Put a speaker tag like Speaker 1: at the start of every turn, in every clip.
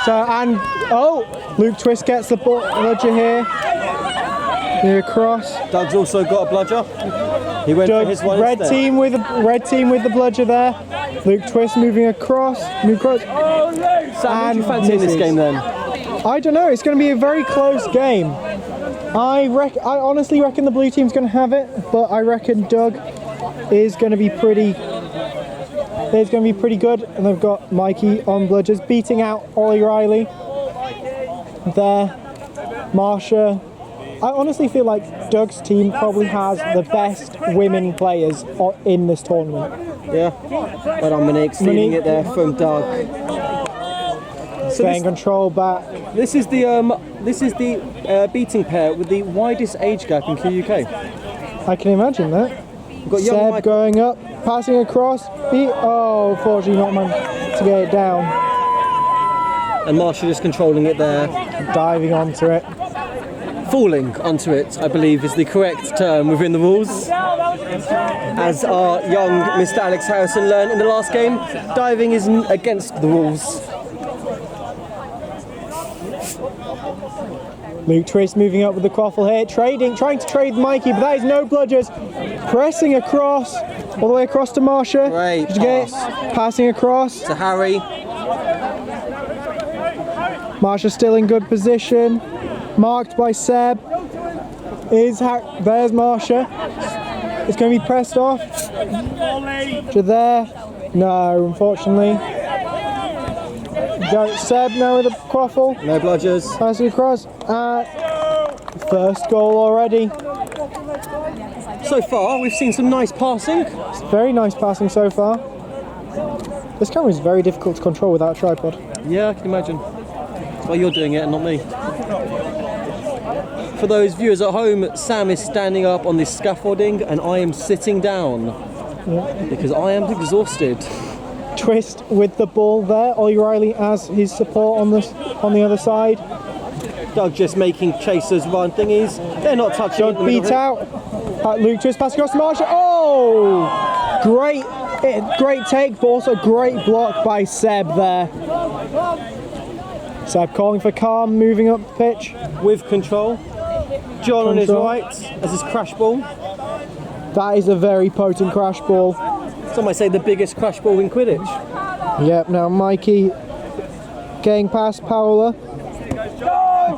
Speaker 1: So, and, Luke Twist gets the bludger here. Here across.
Speaker 2: Doug's also got a bludger. He went for his one
Speaker 1: red team with the bludger there. Luke Twist moving across.
Speaker 2: Sam, who do you fancy in this game then?
Speaker 1: I don't know. It's going to be a very close game. I honestly reckon the blue team's going to have it, but I reckon Doug is going to be pretty. It's going to be pretty good, and they've got Mikey on bludgers, beating out Ollie Riley. There, Marsha. I honestly feel like Doug's team probably has the best women players in this tournament.
Speaker 2: Yeah, but I'm stealing it there from Doug.
Speaker 1: So getting control back.
Speaker 2: This is the beating pair with the widest age gap in QUK.
Speaker 1: I can imagine that.
Speaker 2: We've got
Speaker 1: Seb going up, passing across. Unfortunately not managed to get it down.
Speaker 2: And Marsha just controlling it there.
Speaker 1: Diving onto it.
Speaker 2: Falling onto it, I believe, is the correct term within the rules. As our young Mr. Alex Harrison learned in the last game, diving is against the rules.
Speaker 1: Luke Twist moving up with the quaffle here, trying to trade Mikey, but that is no bludgers. Pressing across, all the way across to Marsha.
Speaker 2: Great pass.
Speaker 1: Passing across.
Speaker 2: To Harry.
Speaker 1: Marsha still in good position. Marked by Seb. There's Marsha. It's going to be pressed off. To there. No, unfortunately. Go Seb now with a quaffle.
Speaker 2: No bludgers.
Speaker 1: Passing across. First goal already.
Speaker 2: So far, we've seen some nice passing.
Speaker 1: It's very nice passing so far. This camera is very difficult to control without a tripod.
Speaker 2: Yeah, I can imagine. That's why you're doing it and not me. For those viewers at home, Sam is standing up on this scaffolding and I am sitting down because I am exhausted.
Speaker 1: Twist with the ball there. Ollie Riley as his support on the other side.
Speaker 2: Doug just making chasers run thingies. They're not touching it.
Speaker 1: Doug beat out. Luke Twist passing across to Marsha. Oh! Great take, but also great block by Seb there. Seb calling for calm, moving up the pitch.
Speaker 2: With control. John on his right as his crash ball.
Speaker 1: That is a very potent crash ball.
Speaker 2: Some might say the biggest crash ball in Quidditch.
Speaker 1: Yep, now Mikey getting past Paola.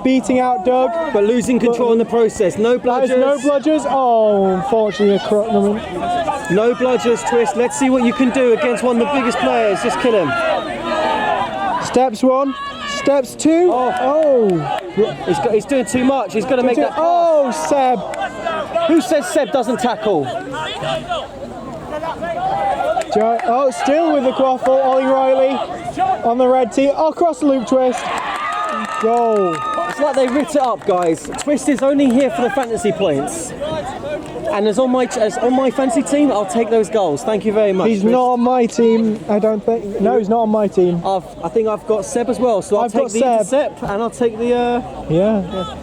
Speaker 1: Beating out Doug.
Speaker 2: But losing control in the process. No bludgers.
Speaker 1: No bludgers. Oh, unfortunately,
Speaker 2: no bludgers, Twist. Let's see what you can do against one of the biggest players. Just kill him.
Speaker 1: Steps one. Steps two.
Speaker 2: Oh. He's doing too much. He's got to make that pass.
Speaker 1: Oh, Seb.
Speaker 2: Who says Seb doesn't tackle?
Speaker 1: Still with the quaffle. Ollie Riley on the red team. Across the Luke Twist. Goal.
Speaker 2: It's like they ripped it up, guys. Twist is only here for the fantasy points. And as on my fantasy team, I'll take those goals. Thank you very much.
Speaker 1: He's
Speaker 2: Twist.
Speaker 1: not on my team, I don't think. No, he's not on my team.
Speaker 2: I think I've got Seb as well, so I'll take the intercept and I'll take the...
Speaker 1: Yeah.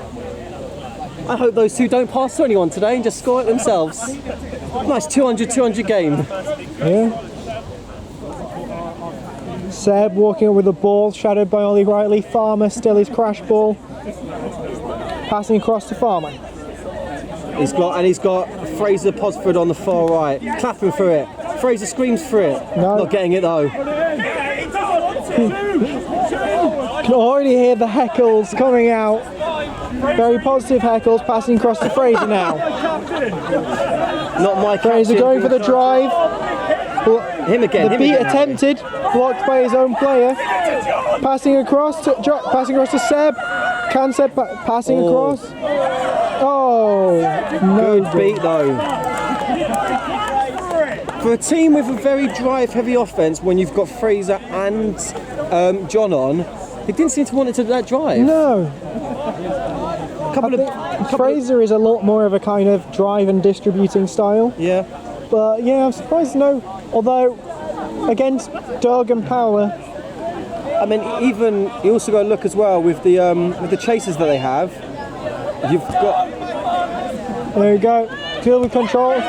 Speaker 2: I hope those two don't pass to anyone today and just score it themselves. Nice 200 game.
Speaker 1: Yeah. Seb walking up with the ball, shadowed by Ollie Riley. Farmer still his crash ball. Passing across to Farmer.
Speaker 2: He's got Fraser Posford on the far right, clapping for it. Fraser screams for it.
Speaker 1: No.
Speaker 2: Not getting it though.
Speaker 1: Can already hear the heckles coming out. Very positive heckles, passing across to Fraser now.
Speaker 2: Not my
Speaker 1: Fraser going for the drive.
Speaker 2: Him again.
Speaker 1: The beat attempted, blocked by his own player. Passing across to Seb. Can Seb passing across? Oh, no
Speaker 2: good beat though. For a team with a very drive-heavy offense, when you've got Fraser and John on, he didn't seem to want it to that drive.
Speaker 1: No. Fraser is a lot more of a kind of drive and distributing style.
Speaker 2: Yeah.
Speaker 1: But yeah, I'm surprised no Although, against Doug and Paola,
Speaker 2: I mean, even you also got to look as well with the chasers that they have. You've got.
Speaker 1: There you go. Deal with control.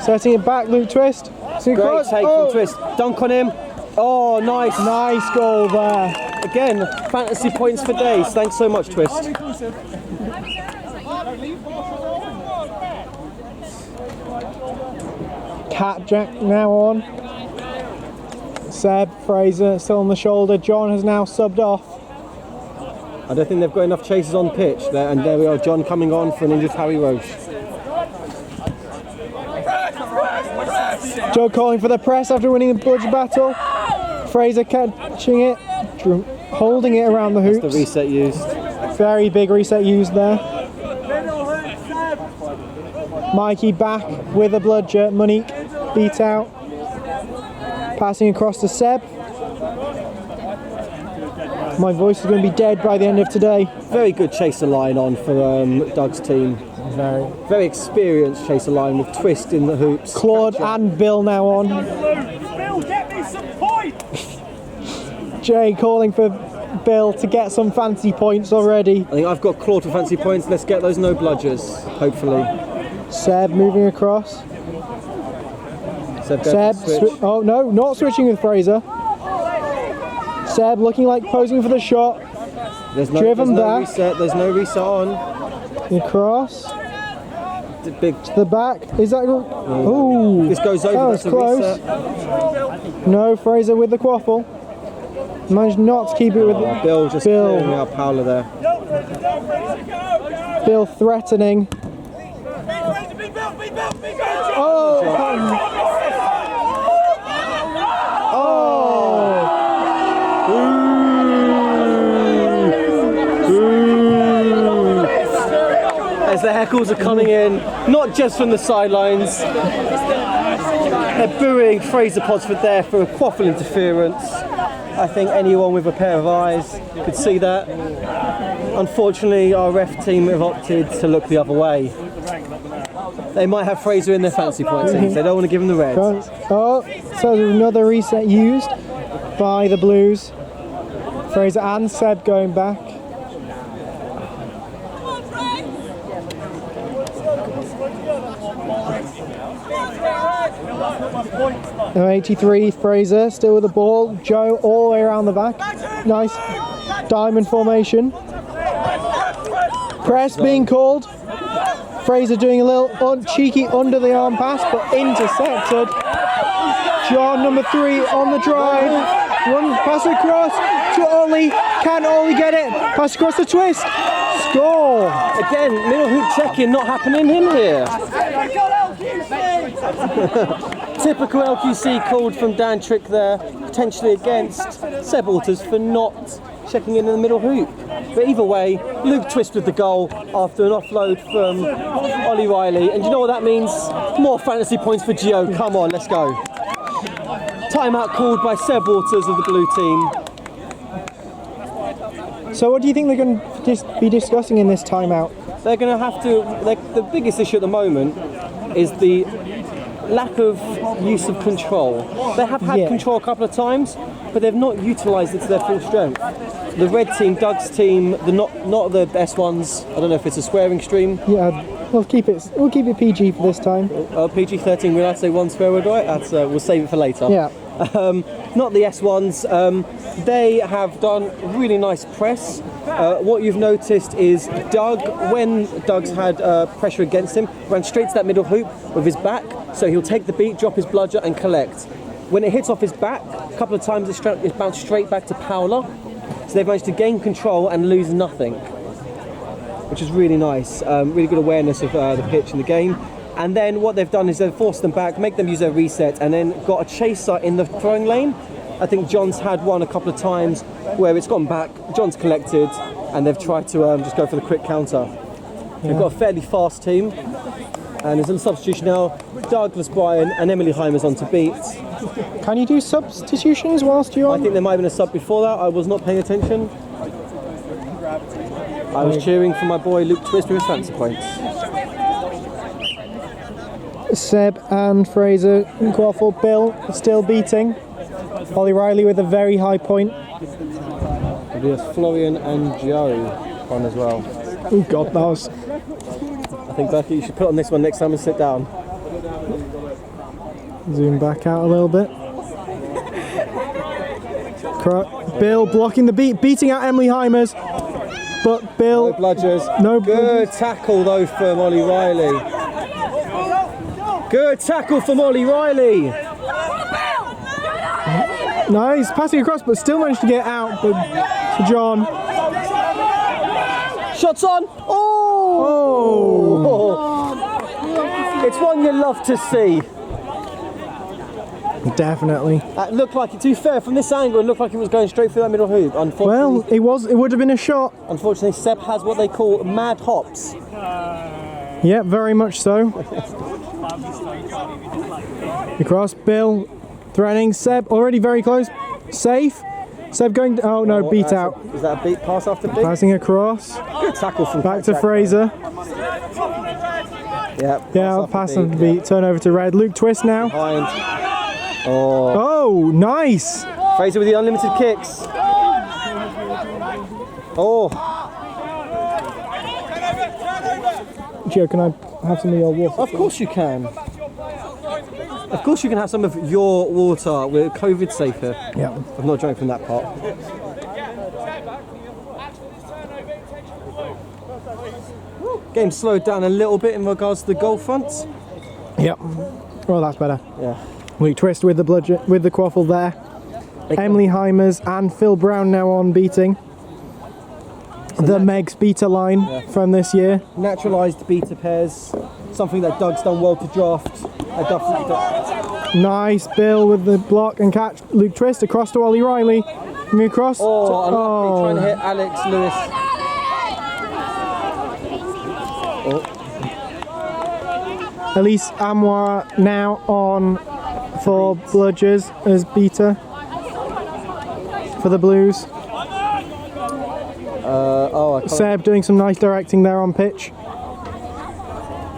Speaker 1: Setting it back, Luke Twist.
Speaker 2: Great take from Twist. Dunk on him. Oh, nice.
Speaker 1: Nice goal there.
Speaker 2: Again, fantasy points for days. Thanks so much, Twist.
Speaker 1: Capjack now on. Seb, Fraser still on the shoulder. John has now subbed off.
Speaker 2: I don't think they've got enough chasers on pitch there, and there we are, John coming on for an injured Harry Roche.
Speaker 1: Joe calling for the press after winning the bludger battle. Fraser catching it, holding it around the hoops.
Speaker 2: That's the reset used.
Speaker 1: Very big reset used there. Mikey back with a bludger. Monique beat out. Passing across to Seb. My voice is going to be dead by the end of today.
Speaker 2: Very good chaser line on for Doug's team. Very experienced chaser line with Twist in the hoops.
Speaker 1: Claude and Bill now on.
Speaker 3: Bill, get me some points!
Speaker 1: Jay calling for Bill to get some fancy points already.
Speaker 2: I think I've got Claude for fancy points. Let's get those no bludgers, hopefully.
Speaker 1: Seb moving across.
Speaker 2: Seb,
Speaker 1: oh no, not switching with Fraser. Seb looking like posing for the shot.
Speaker 2: There's no reset. There's no reset on.
Speaker 1: Across.
Speaker 2: Big
Speaker 1: to the back. Is that? Oh,
Speaker 2: this goes over.
Speaker 1: That was close. Reset. No, Fraser with the quaffle. Managed not to keep it with
Speaker 2: Bill. Just clearing out Paola there.
Speaker 1: Bill threatening. Oh.
Speaker 2: As the heckles are coming in, not just from the sidelines. They're booing Fraser Podsford there for a quaffle interference. I think anyone with a pair of eyes could see that. Unfortunately, our ref team have opted to look the other way. They might have Fraser in their fancy point teams. They don't want to give him the red.
Speaker 1: Oh, so another reset used by the Blues. Fraser and Seb going back. No, 83, Fraser still with the ball. Joe all the way around the back. Nice diamond formation. Press being called. Fraser doing a little cheeky under the arm pass, but intercepted. John, number 3, on the drive. One pass across to Ollie. Can Ollie get it? Pass across the Twist. Score.
Speaker 2: Again, middle hoop check-in not happening in here. Typical LQC called from Dan Trick there, potentially against Seb Walters for not checking in the middle hoop. But either way, Luke Twist with the goal after an offload from Ollie Riley. And you know what that means? More fantasy points for Gio. Come on, let's go. Timeout called by Seb Walters of the blue team.
Speaker 1: So what do you think they're going to be discussing in this timeout?
Speaker 2: They're going to have to, the biggest issue at the moment is the lack of use of control. They have had control a couple of times, but they've not utilised it to their full strength. The red team, Doug's team, the not the S1s. I don't know if it's a swearing stream.
Speaker 1: Yeah, we'll keep it PG for this time.
Speaker 2: PG-13. We'll have to say one swear word, right? That's we'll save it for later.
Speaker 1: Yeah.
Speaker 2: Not the S1s. They have done really nice press. What you've noticed is Doug, when Doug's had pressure against him, ran straight to that middle hoop with his back. So he'll take the beat, drop his bludger and collect. When it hits off his back, a couple of times it's bounced straight back to Paola. So they've managed to gain control and lose nothing, which is really nice. Really good awareness of the pitch and the game. And then what they've done is they've forced them back, make them use their reset, and then got a chaser in the throwing lane. I think John's had one a couple of times where it's gone back, John's collected, and they've tried to just go for the quick counter. They've got a fairly fast team, and there's a substitution now. Douglas Bryan and Emily Heimer's on to beat.
Speaker 1: Can you do substitutions whilst you're on?
Speaker 2: I think there might have been a sub before that. I was not paying attention. I was cheering for my boy Luke Twist with his fancy points.
Speaker 1: Seb and Fraser and Quaffle. Bill still beating. Ollie Riley with a very high point.
Speaker 2: It'll be a Florian and Joe on as well.
Speaker 1: Oh God, that was...
Speaker 2: I think Becky, you should put on this one next time and sit down.
Speaker 1: Zoom back out a little bit. Bill blocking the beating out Emily Heimers. But Bill...
Speaker 2: No bludgers.
Speaker 1: No
Speaker 2: Good tackle though from Ollie Riley. Good tackle from Ollie Riley.
Speaker 1: Nice, passing across, but still managed to get out. But to John.
Speaker 2: Shots on. Oh! It's one you love to see.
Speaker 1: Definitely.
Speaker 2: That looked like it. To be fair, from this angle, it looked like it was going straight through that middle hoop. Unfortunately,
Speaker 1: Well, it would have been a shot.
Speaker 2: Unfortunately, Seb has what they call mad hops.
Speaker 1: Yeah, very much so. Across, Bill threatening Seb, already very close. Safe. Seb going. Oh no, beat out.
Speaker 2: Is that a beat pass after beat?
Speaker 1: Passing across.
Speaker 2: Good tackle from
Speaker 1: Back to
Speaker 2: Jack.
Speaker 1: Fraser.
Speaker 2: Yeah,
Speaker 1: Pass and beat. Turn over to Red. Luke Twist now.
Speaker 2: Behind. Oh.
Speaker 1: Oh, nice.
Speaker 2: Fraser with the unlimited kicks. Oh.
Speaker 1: Gio, can I have some of your water?
Speaker 2: Of course you can. Of course you can have some of your water. We're COVID safe here.
Speaker 1: Yeah.
Speaker 2: I'm not drinking from that pot. Game slowed down a little bit in regards to the goal front.
Speaker 1: Yep. Well, that's better.
Speaker 2: Yeah.
Speaker 1: Luke Twist with the quaffle there. Emily Heimers and Phil Brown now on beating. The Meg's beta line from this year.
Speaker 2: Naturalised beta pairs. Something that Doug's done well to draft.
Speaker 1: Nice Bill with the block and catch. Luke Twist across to Ollie Riley. Move across.
Speaker 2: Unlucky, trying to hit Alex Lewis.
Speaker 1: Elise Amoir now on for Bludgers as beta for the Blues. Seb doing some nice directing there on pitch.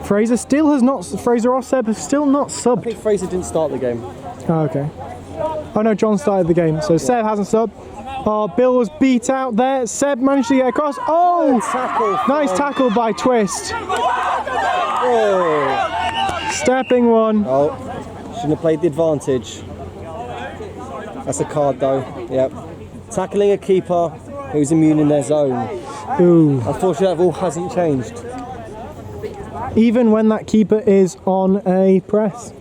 Speaker 1: Fraser or Seb have still not
Speaker 2: I
Speaker 1: subbed.
Speaker 2: think Fraser didn't start the game.
Speaker 1: Oh, okay. Oh no, John started the game, so Seb hasn't subbed. Oh, Bill was beat out there. Seb managed to get across. Oh! Nice tackle by Twist.
Speaker 2: Oh.
Speaker 1: Stepping one.
Speaker 2: Oh, shouldn't have played the advantage. That's a card though. Yep. Tackling a keeper who's immune in their zone.
Speaker 1: Ooh.
Speaker 2: Unfortunately, that rule hasn't changed.
Speaker 1: Even when that keeper is on a press.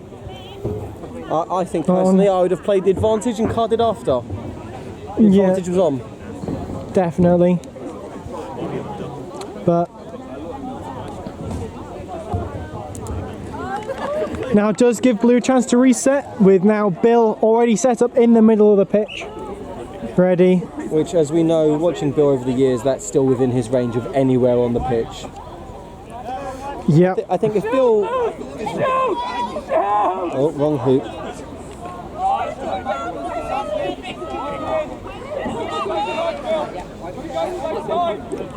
Speaker 2: I think personally I would have played the advantage and carded after. The advantage was on.
Speaker 1: Definitely. But now it does give Blue a chance to reset with now Bill already set up in the middle of the pitch. Ready.
Speaker 2: Which, as we know, watching Bill over the years, that's still within his range of anywhere on the pitch.
Speaker 1: Yep.
Speaker 2: I think if Bill... Oh, wrong hoop.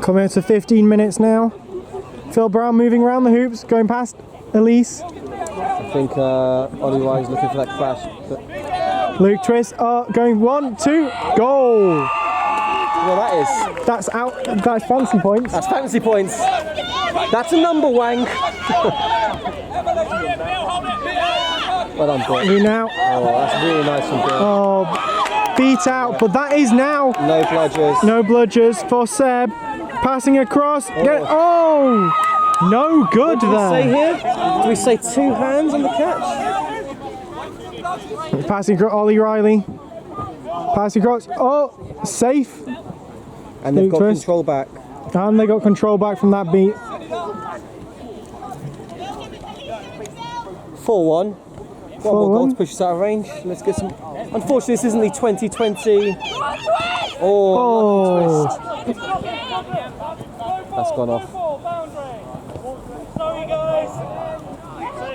Speaker 1: Coming up to 15 minutes now. Phil Brown moving around the hoops, going past Elise.
Speaker 2: I think Ollie Riley's looking for that crash. But...
Speaker 1: Luke Twist going 1, 2, goal!
Speaker 2: Well, that is.
Speaker 1: That's out. That's fancy points.
Speaker 2: That's fancy points. That's a number, Wang. Well done, Bill.
Speaker 1: We now.
Speaker 2: Oh, that's really nice from Bill.
Speaker 1: Oh, beat out, but that is now.
Speaker 2: No bludgers.
Speaker 1: No bludgers for Seb. Passing across. No good
Speaker 2: What do we say
Speaker 1: there.
Speaker 2: here? Do we say two hands on the catch?
Speaker 1: Passing across Ollie Riley. Passing across. Oh, safe.
Speaker 2: And they've got
Speaker 1: Twist.
Speaker 2: control back.
Speaker 1: And they got control back from that beat.
Speaker 2: 4-1. One more goal to push us out of range. Let's get some. Unfortunately, this isn't the 2020. Oh. Twist. That's gone off.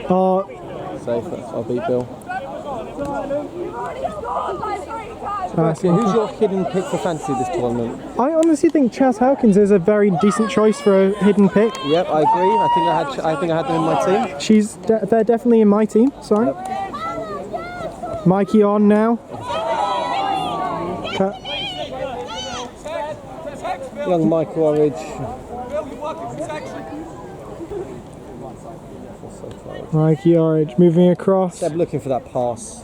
Speaker 1: Oh,
Speaker 2: Safe. I'll beat Bill. Who's your hidden pick for fantasy this tournament?
Speaker 1: I honestly think Chaz Hawkins is a very decent choice for a hidden pick.
Speaker 2: Yep, I agree. I think I had them in my team.
Speaker 1: They're definitely in my team. Sorry. Mikey on now.
Speaker 2: Young Michael Orridge.
Speaker 1: Mikey Orridge moving across.
Speaker 2: They're looking for that pass.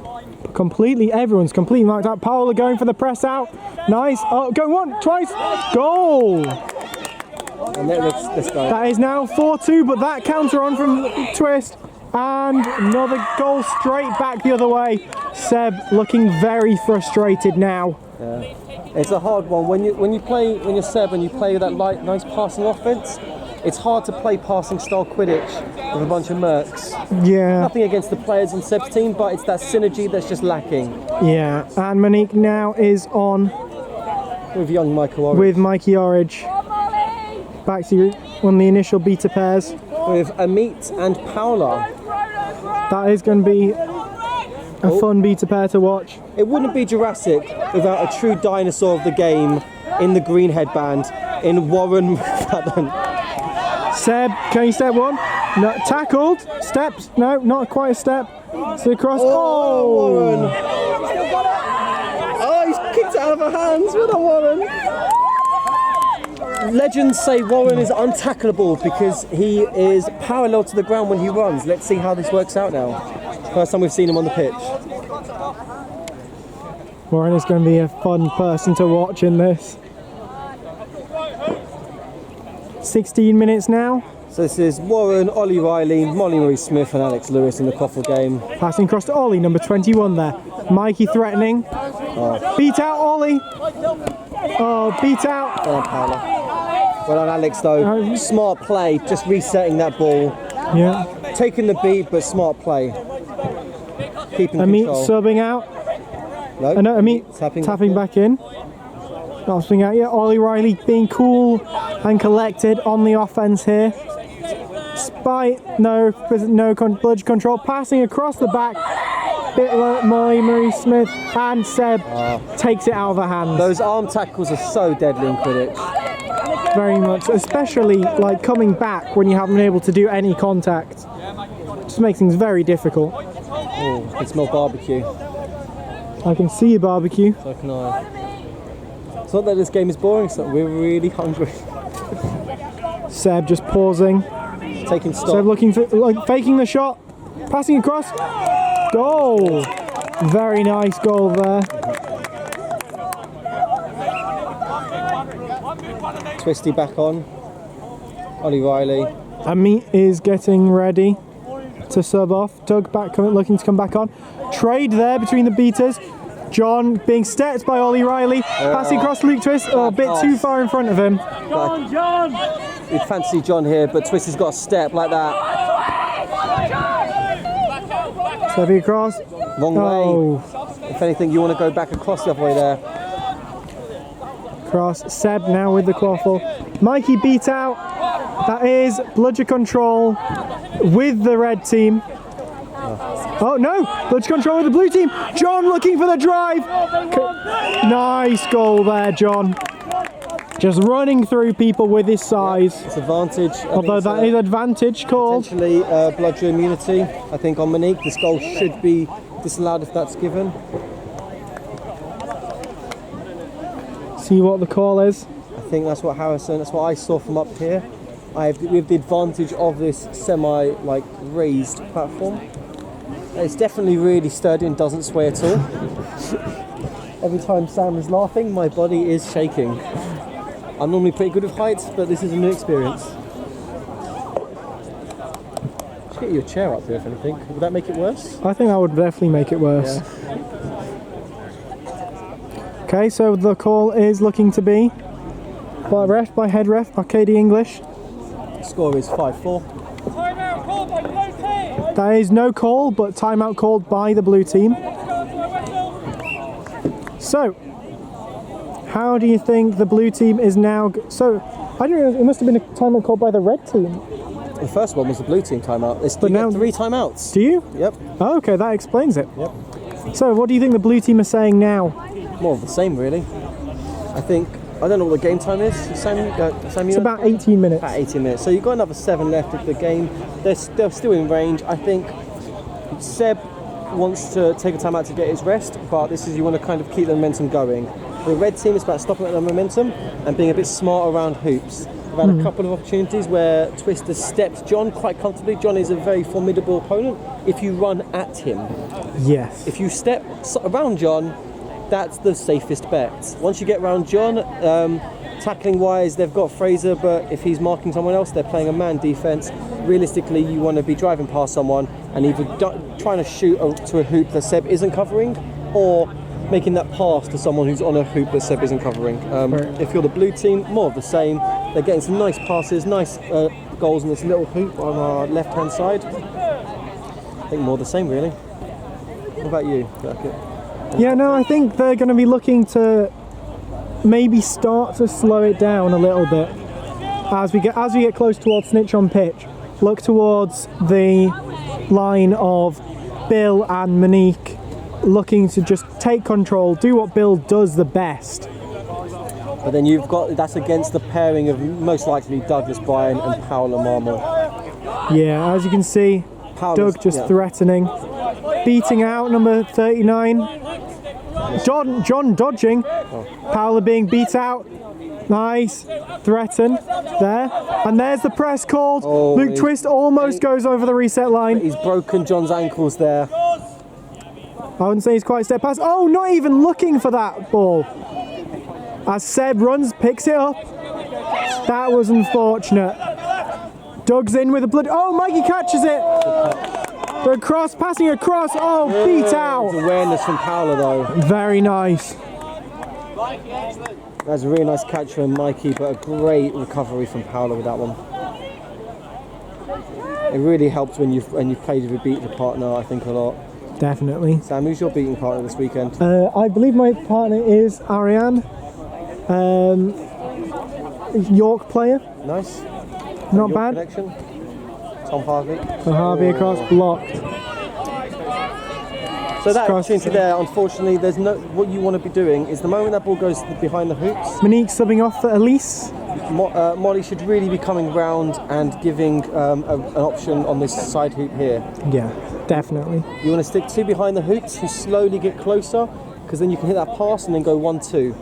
Speaker 1: Everyone's completely marked out. Paola going for the press out. Nice. Oh, go one, twice. Goal.
Speaker 2: And this guy.
Speaker 1: That is now 4-2, but that counter on from Twist. And another goal straight back the other way. Seb looking very frustrated now.
Speaker 2: Yeah. It's a hard one. When you're Seb and you play that nice passing offense, it's hard to play passing style Quidditch with a bunch of mercs.
Speaker 1: Yeah.
Speaker 2: Nothing against the players on Seb's team, but it's that synergy that's just lacking.
Speaker 1: Yeah. And Monique now is on
Speaker 2: with young Michael Orridge.
Speaker 1: With Mikey Orridge. Back to one of the initial beta pairs.
Speaker 2: With Amit and Paola.
Speaker 1: That is going to be a fun beta pair to watch.
Speaker 2: It wouldn't be Jurassic without a true dinosaur of the game in the green headband in Warren.
Speaker 1: Seb, can you step one? No, tackled. Steps. No, not quite a step. So across.
Speaker 2: Warren. Oh, he's kicked it out of her hands. Well done, Warren. Legends say Warren is untackleable because he is parallel to the ground when he runs. Let's see how this works out now. First time we've seen him on the pitch.
Speaker 1: Warren is going to be a fun person to watch in this. 16 minutes now.
Speaker 2: So this is Warren, Ollie Riley, Molly Marie Smith and Alex Lewis in the Quaffle game.
Speaker 1: Passing across to Ollie, number 21 there. Mikey threatening. Beat out Ollie. Oh, beat out.
Speaker 2: Well done, Paola. Well done, Alex, though. Smart play, just resetting that ball.
Speaker 1: Yeah.
Speaker 2: Taking the beat, but smart play. Keeping
Speaker 1: Amit
Speaker 2: control.
Speaker 1: subbing out.
Speaker 2: No,
Speaker 1: Amit tapping back in. Not subbing out yet. Ollie Riley being cool and collected on the offense here. Despite no bludge control. Passing across the back. Bit like Molly Marie Smith and Seb takes it out of her hands.
Speaker 2: Those arm tackles are so deadly in Quidditch.
Speaker 1: Very much, especially like coming back when you haven't been able to do any contact. Just makes things very difficult.
Speaker 2: Oh, I can smell barbecue.
Speaker 1: I can see barbecue.
Speaker 2: So can I. It's not that this game is boring, so we're really hungry.
Speaker 1: Seb just pausing.
Speaker 2: Taking stock.
Speaker 1: Seb looking for, faking the shot. Passing across. Goal! Very nice goal there.
Speaker 2: Twisty back on. Ollie Riley.
Speaker 1: Amit is getting ready to sub off. Doug back looking to come back on. Trade there between the beaters. John being stepped by Ollie Riley. Passing across Luke Twist. Oh, a bit too far in front of him.
Speaker 3: John!
Speaker 2: We'd fancy John here, but Twist has got a step like that.
Speaker 1: Stepping across.
Speaker 2: Wrong way. If anything, you want to go back across the other way there.
Speaker 1: Cross. Seb now with the quaffle. Mikey beat out. That is bludger control with the red team. Oh no! Bludger control with the blue team. John looking for the drive. Nice goal there, John. Just running through people with his size.
Speaker 2: It's advantage.
Speaker 1: Although that is advantage called.
Speaker 2: Potentially bludger immunity. I think on Monique, this goal should be disallowed if that's given.
Speaker 1: See what the call is.
Speaker 2: I think that's what I saw from up here. We have the advantage of this raised platform. It's definitely really sturdy and doesn't sway at all. Every time Sam is laughing, my body is shaking. I'm normally pretty good with heights, but this is a new experience. Just get you a chair up here if anything. Would that make it worse?
Speaker 1: I think that would definitely make it worse.
Speaker 2: Yeah.
Speaker 1: Okay, so the call is looking to be by head ref, Arcadia English.
Speaker 2: The score is 5-4.
Speaker 3: Timeout called by blue team!
Speaker 1: There is no call, but timeout called by the blue team. So, how do you think the blue team is now... I don't know, it must have been a timeout called by the red team.
Speaker 2: The first one was the blue team timeout. You get 3 timeouts.
Speaker 1: Do you?
Speaker 2: Yep.
Speaker 1: Oh, okay, that explains it.
Speaker 2: Yep.
Speaker 1: So, what do you think the blue team are saying now?
Speaker 2: More of the same, really. I don't know what the game time is. Sam,
Speaker 1: It's about 18 minutes.
Speaker 2: About 18 minutes. So you've got another 7 left of the game. They're still in range. I think Seb wants to take a time out to get his rest, but this is, you want to kind of keep the momentum going. The red team is about stopping at the momentum and being a bit smart around hoops. We've had a couple of opportunities where Twist has stepped John quite comfortably. John is a very formidable opponent if you run at him.
Speaker 1: Yes.
Speaker 2: If you step around John, that's the safest bet. Once you get around John, tackling wise, they've got Fraser, but if he's marking someone else, they're playing a man defense. Realistically, you want to be driving past someone and either trying to shoot to a hoop that Seb isn't covering, or making that pass to someone who's on a hoop that Seb isn't covering. If you're the blue team, more of the same. They're getting some nice passes, nice goals in this little hoop on our left-hand side. I think more of the same, really. What about you, Burkett?
Speaker 1: Yeah, no, I think they're going to be looking to maybe start to slow it down a little bit as we get close towards snitch on pitch. Look towards the line of Bill and Monique, looking to just take control, do what Bill does the best.
Speaker 2: But then that's against the pairing of most likely Douglas Bryan and Paolo Marmol.
Speaker 1: Yeah, as you can see, Doug just threatening, beating out number 39. John dodging, Paolo being beat out. Nice, threaten there, and there's the press called. Luke Twist almost goes over the reset line.
Speaker 2: He's broken John's ankles there.
Speaker 1: I wouldn't say he's quite stepped past. Oh, not even looking for that ball. As Seb runs, picks it up. That was unfortunate. Doug's in with a blood. Oh, Mikey catches it. The cross, passing across. Oh, beat out.
Speaker 2: Awareness from Paolo though.
Speaker 1: Very nice.
Speaker 2: That's a really nice catch from Mikey, but a great recovery from Paolo with that one. It really helps when you've played with a beating partner, I think, a lot.
Speaker 1: Definitely.
Speaker 2: Sam, who's your beating partner this weekend?
Speaker 1: I believe my partner is Ariane, York player.
Speaker 2: Nice.
Speaker 1: Not
Speaker 2: York
Speaker 1: bad.
Speaker 2: Connection. Tom Harvey.
Speaker 1: Tom Harvey across, blocked.
Speaker 2: So that opportunity there, unfortunately, there's no. What you want to be doing is the moment that ball goes behind the hoops.
Speaker 1: Monique subbing off for Elise.
Speaker 2: Molly should really be coming round and giving an option on this side hoop here.
Speaker 1: Yeah, definitely.
Speaker 2: You want to stick 2 behind the hoops who slowly get closer, because then you can hit that pass and then go 1-2.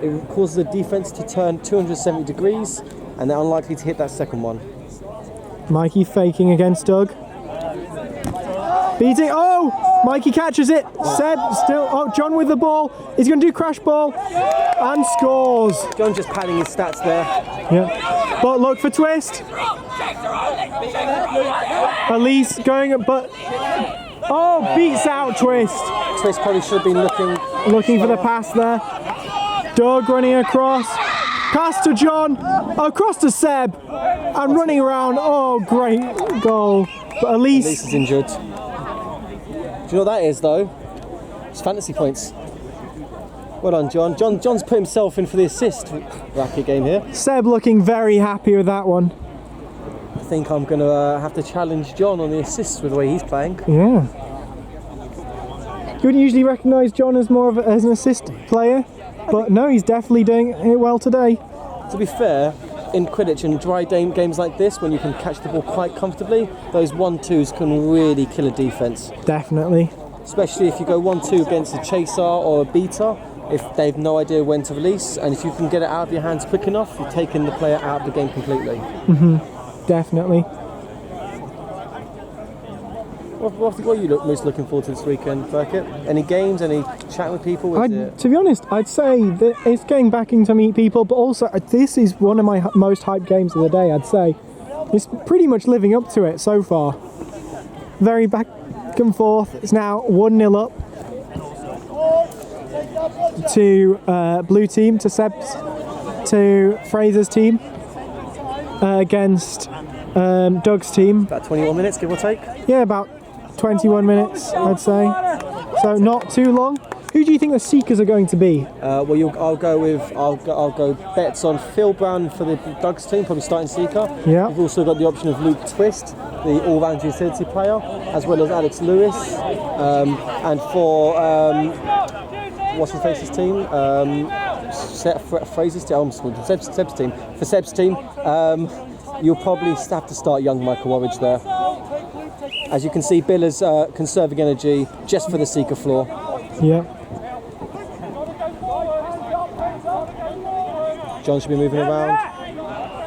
Speaker 2: It causes the defense to turn 270 degrees, and they're unlikely to hit that second one.
Speaker 1: Mikey faking against Doug. Beating. Oh! Mikey catches it. Seb still. Oh, John with the ball. He's going to do crash ball and scores.
Speaker 2: John just padding his stats there.
Speaker 1: Yeah. But look for Twist. Elise going, but. Oh, beats out Twist.
Speaker 2: Twist probably should have been
Speaker 1: looking for the pass there. Doug running across. Pass to John. Across to Seb. And running around. Oh, great goal. But Elise
Speaker 2: is injured. Do you know what that is, though? It's fantasy points. Well done, John. John's put himself in for the assist racket game here.
Speaker 1: Seb looking very happy with that one.
Speaker 2: I think I'm going to have to challenge John on the assists with the way he's playing.
Speaker 1: Yeah. You wouldn't usually recognise John as more of as an assist player, but no, he's definitely doing it well today.
Speaker 2: To be fair, in Quidditch and dry games like this, when you can catch the ball quite comfortably, those 1-2s can really kill a defence.
Speaker 1: Definitely.
Speaker 2: Especially if you go 1-2 against a chaser or a beater, if they've no idea when to release, and if you can get it out of your hands quick enough, you're taking the player out of the game completely.
Speaker 1: Definitely.
Speaker 2: What are you most looking forward to this weekend, Burkett? Any games, any chatting with people?
Speaker 1: To be honest, I'd say that it's getting back in to meet people, but also this is one of my most hyped games of the day, I'd say. It's pretty much living up to it so far. Very back and forth. It's now 1-0 up to blue team, to Seb's, to Fraser's team, against Doug's team.
Speaker 2: About 21 minutes, give or take?
Speaker 1: Yeah, about 21 minutes, I'd say. So not too long. Who do you think the seekers are going to be?
Speaker 2: Well, I'll go bets on Phil Brown for the Doug's team, probably starting seeker.
Speaker 1: Yeah.
Speaker 2: We've also got the option of Luke Twist, the all-round utility player, as well as Alex Lewis. And for what's his face's team? Fraser's team. Seb's team. For Seb's team, you'll probably have to start young Michael Orridge there. As you can see, Bill is conserving energy just for the seeker floor.
Speaker 1: Yeah.
Speaker 2: John should be moving around.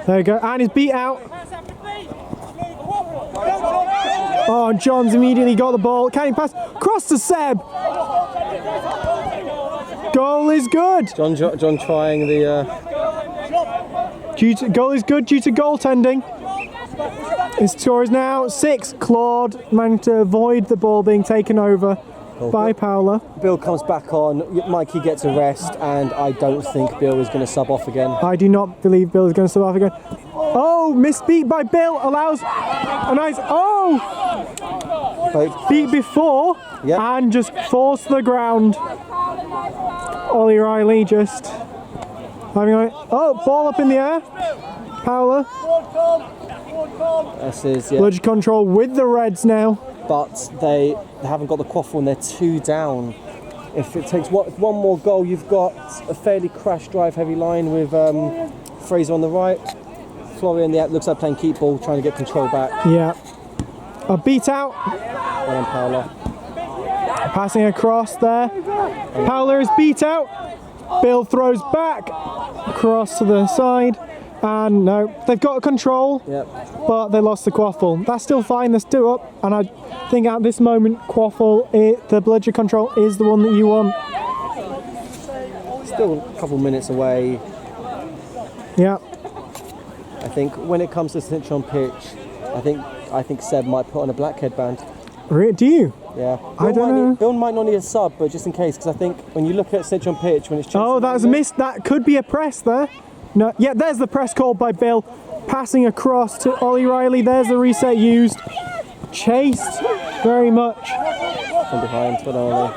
Speaker 1: There you go. And he's beat out. Oh, John's immediately got the ball. Can he pass? Cross to Seb. Goal is good.
Speaker 2: John trying the...
Speaker 1: Goal is good due to goaltending. His score is now 6. Claude managed to avoid the ball being taken over by Paula.
Speaker 2: Bill comes back on, Mikey gets a rest, and I don't think Bill is going to sub off again.
Speaker 1: I do not believe Bill is going to sub off again. Oh, misbeat by Bill allows a nice... Oh! Beat before and just forced the ground. Ollie Riley just having a... Oh, ball up in the air. Paula.
Speaker 2: This is,
Speaker 1: Bludge control with the Reds now.
Speaker 2: But they haven't got the quaffle and they're 2 down. If it takes one more goal, you've got a fairly crash drive heavy line with Fraser on the right. Florian looks like playing keep ball, trying to get control back.
Speaker 1: Yeah. A beat out.
Speaker 2: And Paula.
Speaker 1: Passing across there. Paula is beat out. Bill throws back across to the side. And no, they've got control, but they lost the quaffle. That's still fine, they're still up. And I think at this moment, quaffle, the bludger control is the one that you want.
Speaker 2: Still a couple minutes away.
Speaker 1: Yeah.
Speaker 2: I think when it comes to Cinch on pitch, I think Seb might put on a black headband.
Speaker 1: Do you?
Speaker 2: Yeah.
Speaker 1: I don't know.
Speaker 2: Bill might not need a sub, but just in case, because I think when you look at Cinch on pitch, when it's...
Speaker 1: Oh, that was a miss. That could be a press there. No, yeah, there's the press called by Bill. Passing across to Ollie Riley. There's the reset used. Chased very much.
Speaker 2: From behind, but Ollie.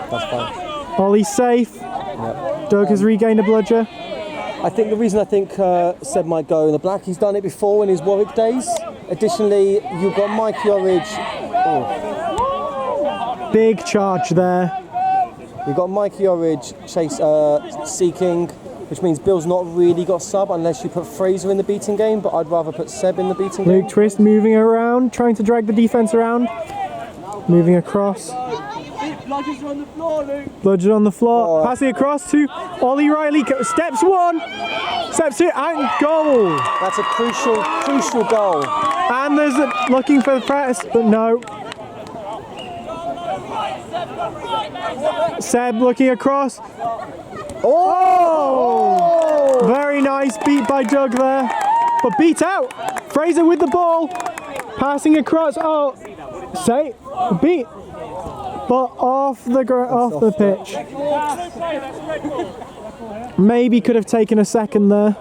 Speaker 2: That's fine.
Speaker 1: Ollie's safe.
Speaker 2: Yep.
Speaker 1: Doug has regained a bludger.
Speaker 2: I think the reason I think Seb might go in the black, he's done it before in his Warwick days. Additionally, you've got Mikey Orridge. Oh.
Speaker 1: Big charge there.
Speaker 2: You've got Mikey Orridge seeking, which means Bill's not really got sub unless you put Fraser in the beating game, but I'd rather put Seb in the beating game.
Speaker 1: Luke Twist moving around, trying to drag the defence around. Moving across.
Speaker 3: Bludgers on the floor, Luke.
Speaker 1: Bludgered on the floor. Passing across to Ollie Riley. Steps 1. Steps 2. And goal.
Speaker 2: That's a crucial goal.
Speaker 1: And there's looking for the press, but no. Seb looking across. Oh! Very nice beat by Doug there. But beat out. Fraser with the ball. Passing across. Oh, say beat. But off the pitch. Maybe could have taken a second there.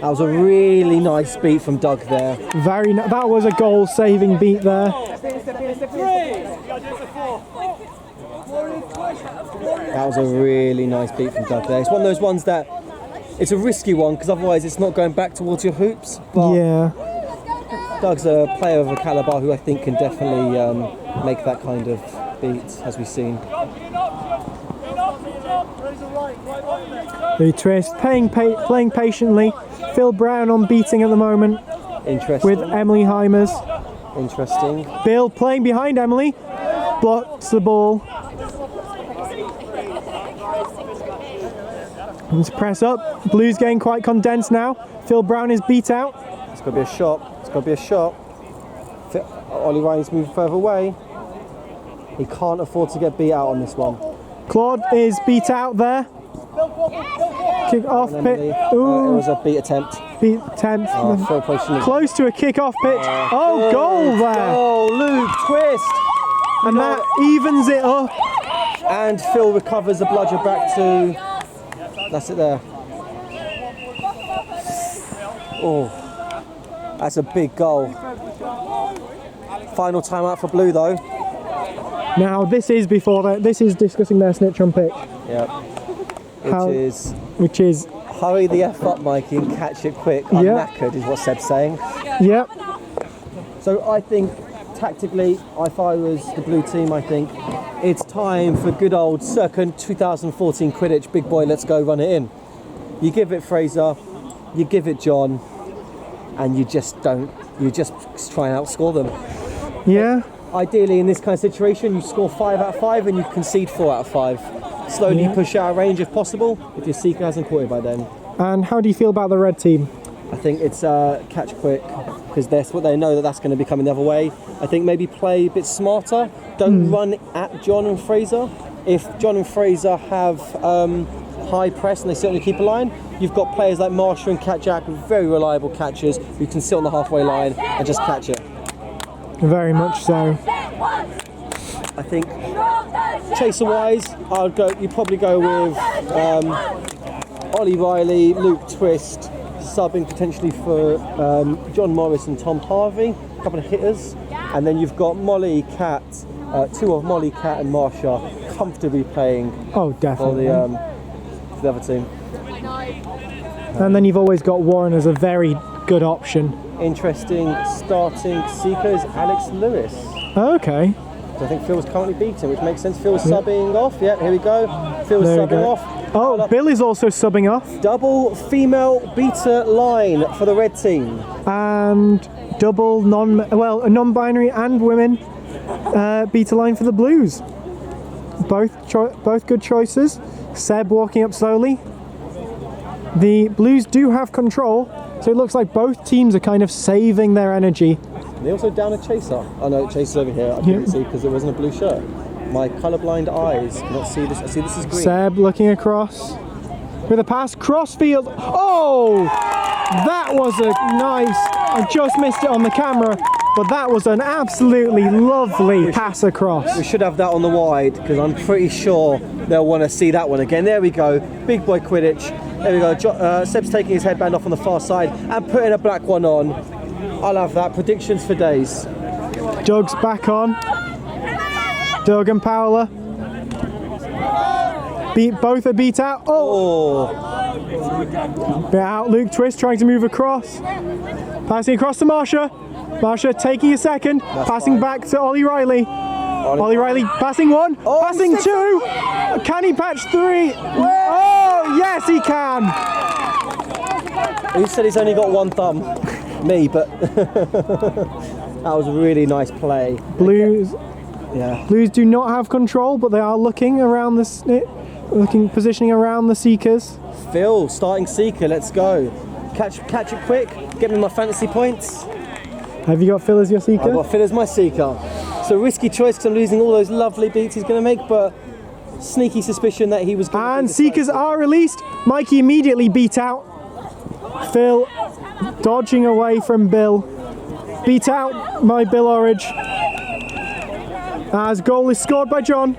Speaker 2: That was a really nice beat from Doug there.
Speaker 1: That was a goal-saving beat there.
Speaker 2: That was a really nice beat from Doug there. It's one of those ones that it's a risky one because otherwise it's not going back towards your hoops. But
Speaker 1: yeah.
Speaker 2: Doug's a player of a calibre who I think can definitely make that kind of beat, as we've seen.
Speaker 1: The twist, playing patiently. Phil Brown on beating at the moment.
Speaker 2: Interesting.
Speaker 1: With Emily Heimers.
Speaker 2: Interesting.
Speaker 1: Bill playing behind Emily. Blocks the ball. Let's press up. Blues getting quite condensed now. Phil Brown is beat out.
Speaker 2: It's got to be a shot. It's got to be a shot. Ollie Ryan's moving further away. He can't afford to get beat out on this one.
Speaker 1: Claude is beat out there. Kick off pitch.
Speaker 2: It was a beat attempt.
Speaker 1: Beat attempt. Close to a kick off pitch. Oh, goal there.
Speaker 2: Oh, Luke Twist.
Speaker 1: And that evens it up.
Speaker 2: And Phil recovers the bludger back to... That's it there. Oh, that's a big goal. Final timeout for Blue though.
Speaker 1: Now this is this is discussing their snitch on pitch,
Speaker 2: Yep.
Speaker 1: which is
Speaker 2: hurry the F up, Mikey, and catch it quick. I'm knackered, is what Seb's saying.
Speaker 1: yep.
Speaker 2: So I think tactically, if I was the Blue team, I think it's time for good old circa 2014 Quidditch. Big boy, let's go, run it in. You give it Fraser, you give it John, and you just try and outscore them.
Speaker 1: Yeah.
Speaker 2: Ideally, in this kind of situation, you score 5 out of 5 and you concede 4 out of 5. Slowly push out of range if possible, if your seeker hasn't caught it by then.
Speaker 1: And how do you feel about the red team?
Speaker 2: I think it's catch quick, because that's what they know that's going to be coming the other way. I think maybe play a bit smarter. Don't run at John and Fraser. If John and Fraser have high press and they sit on the keeper line, you've got players like Marshall and Cat Jack, very reliable catchers who can sit on the halfway line and just catch it.
Speaker 1: Very much so.
Speaker 2: I think chaser-wise, you'd probably go with Ollie Riley, Luke Twist, subbing potentially for John Morris and Tom Harvey, a couple of hitters, and then you've got Molly, Cat, two of Molly, Cat and Marsha comfortably playing
Speaker 1: Oh, definitely.
Speaker 2: for the other team.
Speaker 1: And then you've always got Warren as a very good option.
Speaker 2: Interesting starting seeker is Alex Lewis.
Speaker 1: Okay.
Speaker 2: So I think Phil's currently beaten, which makes sense. Phil's subbing off. Yeah, here we go. Phil's
Speaker 1: There we
Speaker 2: subbing
Speaker 1: go.
Speaker 2: off.
Speaker 1: Oh, Bill is also subbing off.
Speaker 2: Double female beater line for the red team.
Speaker 1: And double a non-binary and women beater line for the Blues. Both good choices. Seb walking up slowly. The Blues do have control, so it looks like both teams are kind of saving their energy.
Speaker 2: They also down a chaser. Oh no, chaser's over here. I couldn't see because there wasn't a blue shirt. My colourblind eyes cannot see this. I see this is green.
Speaker 1: Seb looking across with a pass, crossfield. Oh, that was a nice. I just missed it on the camera, but that was an absolutely lovely pass across.
Speaker 2: We should have that on the wide because I'm pretty sure they'll want to see that one again. There we go. Big boy Quidditch. There we go. Seb's taking his headband off on the far side and putting a black one on. I'll have that. Predictions for days.
Speaker 1: Doug's back on. Doug and Paola. Both are beat out. Oh! Bit out. Luke Twist trying to move across. Passing across to Marsha. Marsha taking a second. Passing back to Ollie Riley. Ollie Riley passing one. Passing two. Can he patch three? Oh, yes, he can.
Speaker 2: Who said he's only got one thumb? Me, but that was a really nice play.
Speaker 1: Blues
Speaker 2: Yeah.
Speaker 1: Blues do not have control, but they are looking around positioning around the seekers.
Speaker 2: Phil, starting seeker, let's go. Catch it quick, get me my fantasy points.
Speaker 1: Have you got Phil as your seeker?
Speaker 2: I've got Phil as my seeker. So risky choice because I'm losing all those lovely beats he's going to make, but sneaky suspicion that he was going to
Speaker 1: And seekers are released. Mikey immediately beat out. Phil dodging away from Bill. Beat out by Bill Orridge. As goal is scored by John.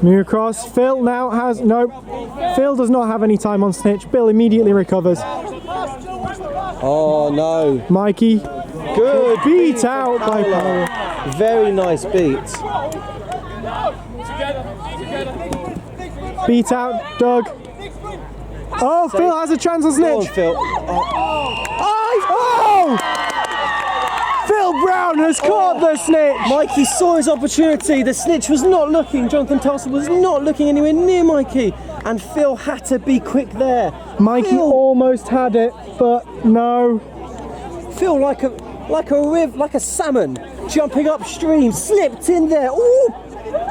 Speaker 1: Move across. Phil now has Phil does not have any time on snitch. Bill immediately recovers.
Speaker 2: Oh no.
Speaker 1: Mikey.
Speaker 2: Good
Speaker 1: Beat out by Paola.
Speaker 2: Very nice beat.
Speaker 1: Beat out Doug. Oh, Phil has a chance on
Speaker 2: Go on,
Speaker 1: snitch.
Speaker 2: Phil.
Speaker 1: Oh! Phil Brown has caught the snitch.
Speaker 2: Mikey saw his opportunity. The snitch was not looking. Jonathan Tulsa was not looking anywhere near Mikey. And Phil had to be quick there.
Speaker 1: Mikey
Speaker 2: Phil,
Speaker 1: almost had it, but no.
Speaker 2: Phil like a salmon jumping upstream, slipped in there. Ooh!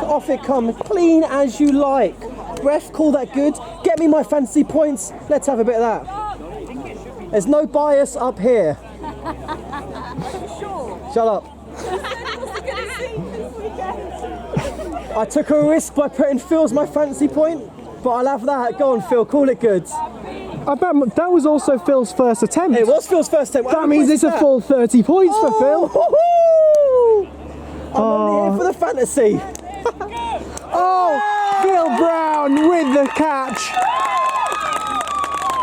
Speaker 2: Off it comes, clean as you like. Ref, call that good. Get me my fantasy points. Let's have a bit of that. There's no bias up here. Shut up. I took a risk by putting Phil's my fantasy point, but I'll have that. Go on, Phil, call it good.
Speaker 1: I bet that was also Phil's first attempt.
Speaker 2: It was Phil's first attempt.
Speaker 1: That means it's a full 30 points for Phil.
Speaker 2: I'm only here for the fantasy.
Speaker 1: Oh, Phil Brown with the catch.